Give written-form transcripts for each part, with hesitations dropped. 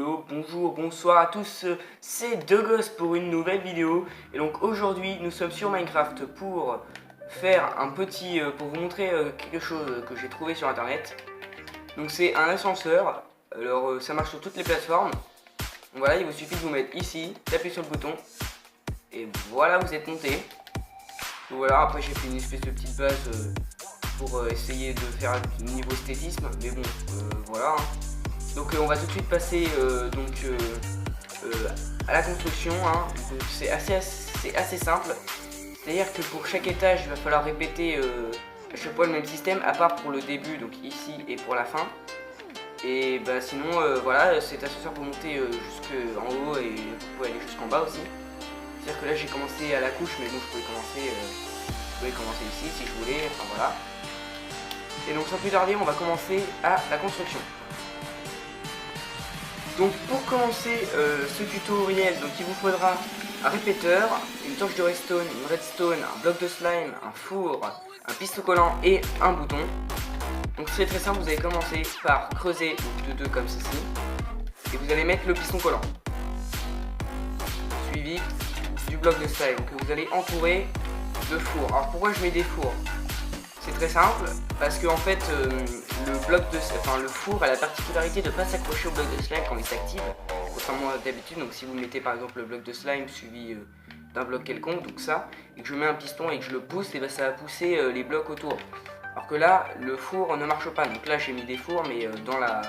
rigolo. Bonjour, bonsoir à tous, c'est Degos pour une nouvelle vidéo. Et donc aujourd'hui nous sommes sur Minecraft pour faire un petit, pour vous montrer quelque chose que j'ai trouvé sur internet. Donc c'est un ascenseur, alors ça marche sur toutes les plateformes. Donc voilà, il vous suffit de vous mettre ici, d'appuyer sur le bouton et voilà, vous êtes monté. Donc voilà, après j'ai fait une espèce de petite base pour essayer de faire un niveau esthétisme, mais bon, voilà. Donc on va tout de suite passer à la construction. C'est assez simple. C'est-à-dire que pour chaque étage, il va falloir répéter à chaque fois le même système, à part pour le début, donc ici, et pour la fin. Et bah sinon, voilà, cet ascenseur peut monter jusqu'en haut et vous pouvez aller jusqu'en bas aussi. C'est-à-dire que là j'ai commencé à la couche, mais bon, je pouvais commencer ici si je voulais, enfin voilà. Et donc sans plus tarder, on va commencer à la construction. Donc pour commencer ce tutoriel, donc il vous faudra un répéteur, une torche de redstone, une redstone, un bloc de slime, un four, un piston collant et un bouton. Donc c'est très simple, vous allez commencer par creuser de deux comme ceci et vous allez mettre le piston collant suivi du bloc de slime que vous allez entourer de four. Alors pourquoi je mets des fours? C'est très simple, parce que en fait le four a la particularité de ne pas s'accrocher au bloc de slime quand il s'active, contrairement à d'habitude. Donc si vous mettez par exemple le bloc de slime suivi d'un bloc quelconque, donc ça, et que je mets un piston et que je le pousse, et ben ça va pousser les blocs autour. Alors que là, le four ne marche pas. Donc là j'ai mis des fours, mais dans la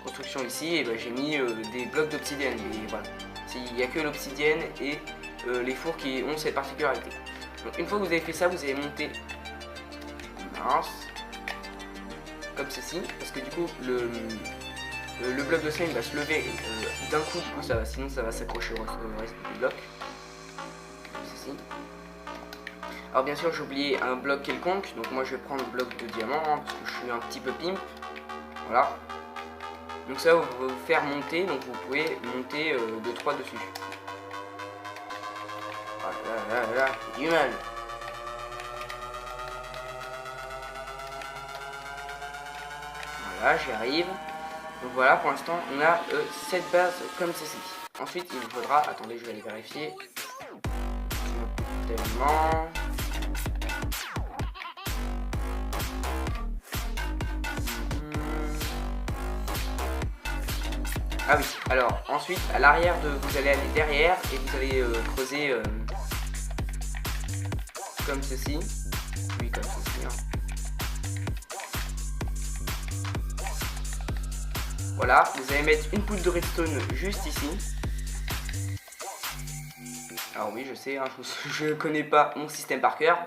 construction ici, et ben, j'ai mis des blocs d'obsidienne. Et voilà, il n'y a que l'obsidienne et les fours qui ont cette particularité. Donc une fois que vous avez fait ça, vous allez monter comme ceci, parce que du coup le bloc de slime va se lever d'un coup, du coup sinon ça va s'accrocher au reste du bloc, comme ceci. Alors bien sûr j'ai oublié un bloc quelconque, donc moi je vais prendre le bloc de diamant parce que je suis un petit peu pimp, voilà. Donc ça va vous faire monter, donc vous pouvez monter de 3 dessus. Là, du mal. Voilà, j'y arrive. Donc voilà, pour l'instant, on a cette base comme ceci. Ensuite, il vous faudra... Attendez, je vais aller vérifier. Tellement... Ah oui, alors ensuite, à l'arrière, vous allez aller derrière et vous allez creuser comme ceci. Oui, comme ceci. Voilà, vous allez mettre une poudre de redstone juste ici. Alors oui, je sais, je ne connais pas mon système par cœur.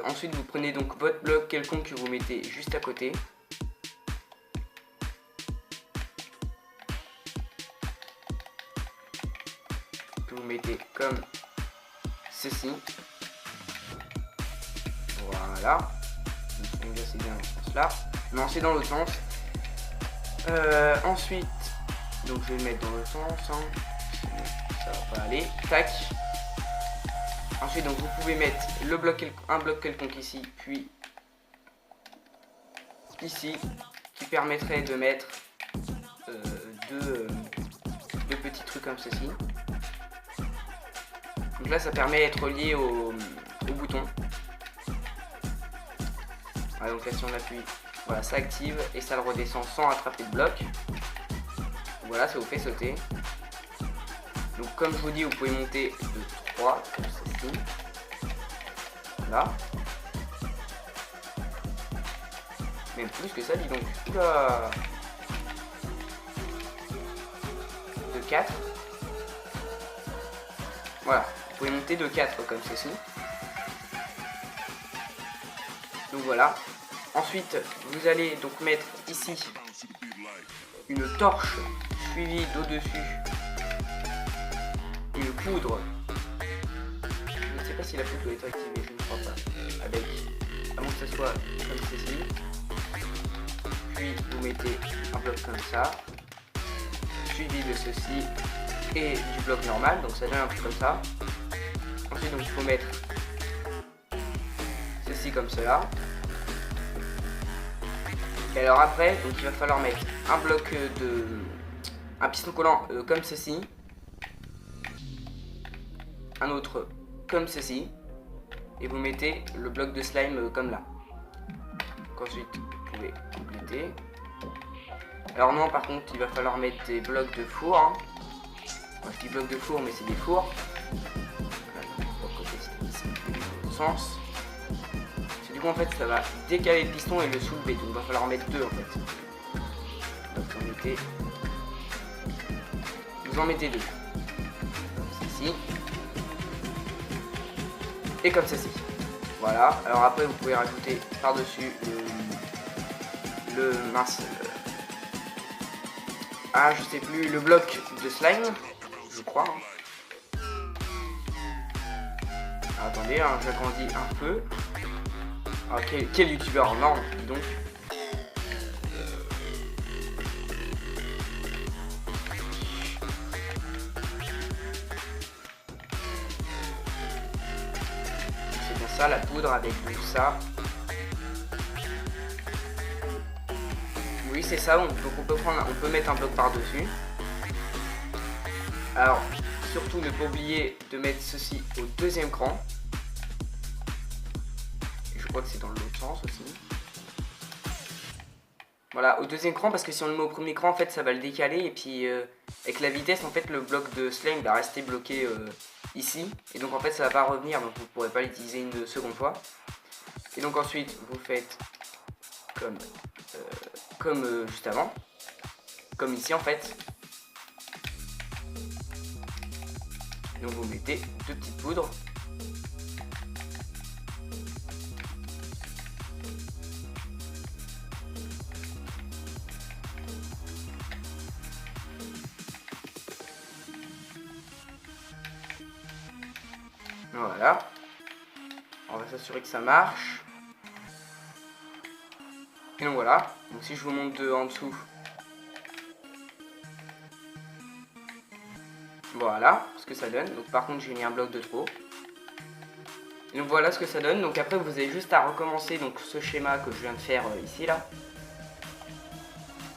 Ensuite, vous prenez donc votre bloc quelconque que vous mettez juste à côté. Que vous mettez comme ceci. Voilà. C'est bien dans ce sens-là. Non, c'est dans l'autre sens. Ensuite, donc je vais le mettre dans le sens, ça va pas aller, tac. Ensuite, donc vous pouvez mettre un bloc quelconque ici, puis ici, qui permettrait de mettre deux petits trucs comme ceci. Donc là, ça permet d'être relié au bouton. Voilà, donc là, si on appuie, voilà, ça active et ça le redescend sans attraper de bloc. Voilà, ça vous fait sauter. Donc comme je vous dis, vous pouvez monter de 3 comme ceci. Voilà. Même plus que ça, dis donc. Oula. De 4. Voilà, vous pouvez monter de 4 comme ceci. Donc voilà. Ensuite, vous allez donc mettre ici une torche suivie d'au-dessus une poudre. Je ne sais pas si la poudre doit être activée, je ne crois pas. Avec, avant que ça soit comme ceci. Puis vous mettez un bloc comme ça, suivi de ceci et du bloc normal, donc ça donne un peu comme ça. Ensuite, donc il faut mettre ceci comme cela. Et alors après, donc il va falloir mettre un bloc un piston collant comme ceci, un autre comme ceci, et vous mettez le bloc de slime comme là. Donc ensuite vous pouvez compléter. Alors non, par contre il va falloir mettre des blocs de four, hein. Moi je dis blocs de four mais c'est des fours. Sens. Du coup en fait ça va décaler le piston et le soulever, donc il va falloir en mettre deux en fait. Donc vous en mettez deux. Comme ceci. Et comme ceci. Voilà. Alors après vous pouvez rajouter par-dessus le mince. Ah je sais plus, le bloc de slime, je crois. Attendez, hein, j'agrandis un peu. Ah, quel youtubeur, non, dis donc. C'est bien ça, la poudre avec tout ça. Oui, c'est ça, donc on peut mettre un bloc par-dessus. Alors, surtout ne pas oublier de mettre ceci au deuxième cran. Je crois que c'est dans l'autre sens aussi. Voilà, au deuxième cran, parce que si on le met au premier cran, en fait, ça va le décaler. Et puis, avec la vitesse, en fait, le bloc de slime va rester bloqué ici. Et donc, en fait, ça va pas revenir, donc vous ne pourrez pas l'utiliser une seconde fois. Et donc, ensuite, vous faites comme juste avant. Comme ici, en fait. Donc, vous mettez deux petites poudres. Voilà, on va s'assurer que ça marche. Et donc voilà, donc si je vous montre en dessous, voilà ce que ça donne. Donc par contre j'ai mis un bloc de trop. Et donc voilà ce que ça donne. Donc après vous avez juste à recommencer donc ce schéma que je viens de faire ici là.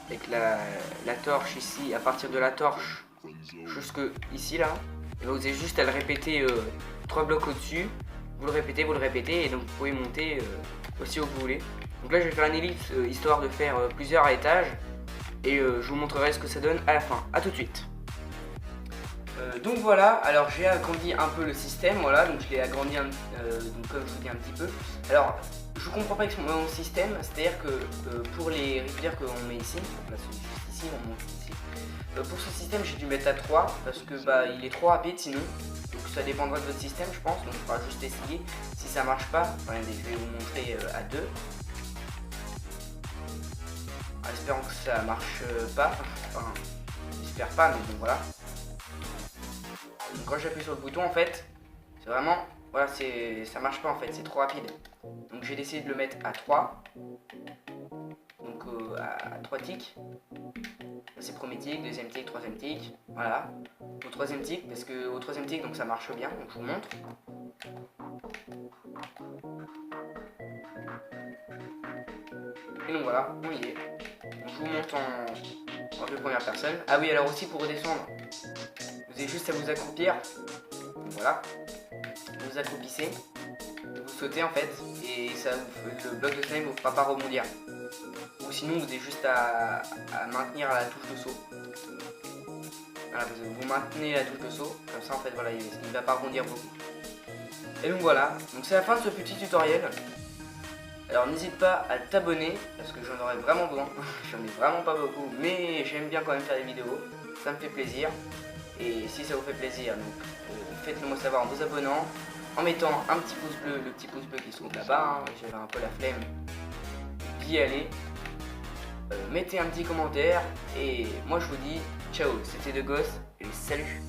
Avec la torche ici, à partir de la torche jusque ici là. Et vous avez juste à le répéter 3 blocs au-dessus, vous le répétez, et donc vous pouvez monter aussi où vous voulez. Donc là je vais faire une ellipse histoire de faire plusieurs étages, et je vous montrerai ce que ça donne à la fin. A tout de suite. Donc voilà, alors j'ai agrandi un peu le système, voilà, donc je l'ai agrandi donc comme je vous dis un petit peu. Alors je comprends pas avec mon système, c'est-à-dire que pour les rivières qu'on met ici, donc là c'est juste ici, on monte ici. Pour ce système j'ai dû mettre à 3 parce que bah il est trop rapide sinon. Donc ça dépendra de votre système je pense, donc il faudra juste essayer. Si ça marche pas, regardez, je vais vous montrer à 2. En espérant que ça marche pas, enfin j'espère pas mais bon voilà. Donc quand j'appuie sur le bouton en fait, c'est vraiment, voilà, ça marche pas en fait, c'est trop rapide. Donc j'ai décidé de le mettre à 3. Donc à 3 ticks. C'est le premier tic, deuxième tic, troisième tic, voilà. Au troisième tic, parce que au troisième tic donc ça marche bien, donc je vous montre. Et donc voilà, on y est. Donc, je vous montre en deux première personne. Ah oui, alors aussi pour redescendre, vous avez juste à vous accroupir. Donc, voilà, vous vous accroupissez, vous sautez en fait, et ça, le bloc de slime ne vous fera pas rebondir. Ou sinon vous avez juste à maintenir la touche de saut. Voilà, vous maintenez la touche de saut, comme ça en fait voilà, il ne va pas rebondir beaucoup. Et donc voilà, donc c'est la fin de ce petit tutoriel. Alors n'hésite pas à t'abonner, parce que j'en aurais vraiment besoin. J'en ai vraiment pas beaucoup, mais j'aime bien quand même faire des vidéos. Ça me fait plaisir. Et si ça vous fait plaisir, donc faites-le moi savoir en vous abonnant, en mettant un petit pouce bleu, le petit pouce bleu qui se trouve là-bas. Hein, j'avais un peu la flemme d'y aller. Mettez un petit commentaire et moi je vous dis ciao, c'était De Gosse et salut.